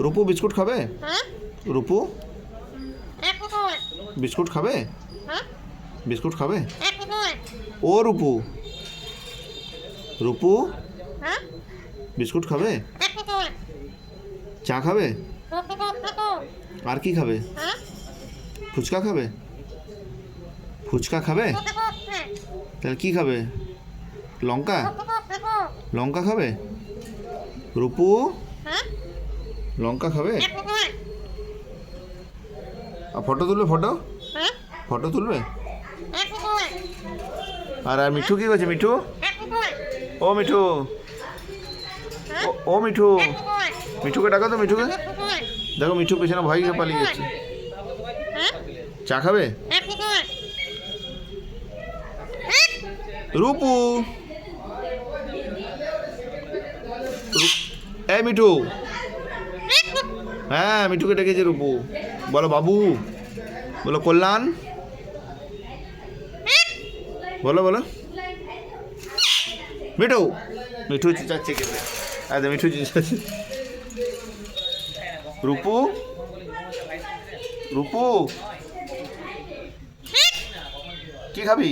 Rupu biscuit খাবে? Rupu biscuit খাবে? Biscuit খাবে? ও রূপু, রূপু বিস্কুট খাবে? চা খাবে? আর কি খাবে? ফুচকা খাবে? ফুচকা খাবে? তাহলে কি খাবে? লঙ্কা, লঙ্কা খাবে? রূপু লঙ্কা খাবে? আর ফটো তুলবে? ফটো ফটো তুলবে? আর আর মিঠু কি করছে? মিঠু, ও মিঠু, ও মিঠু, মিঠুকে ডাকো তো। মিঠুকে দেখো, মিঠু পেছনে ভয় খেয়ে পালিয়ে যাচ্ছে। চা খাবে? রূপু, এই মিঠু, হ্যাঁ মিঠুকে ডেকেছে রূপু। বলো বাবু, বলো কল্যাণ, বলো বলো। মিঠু, মিঠু চেঁচাচ্ছে কেটে। আরে মিঠু চেঁচাচ্ছে। রূপু, রূপু কি খাবি?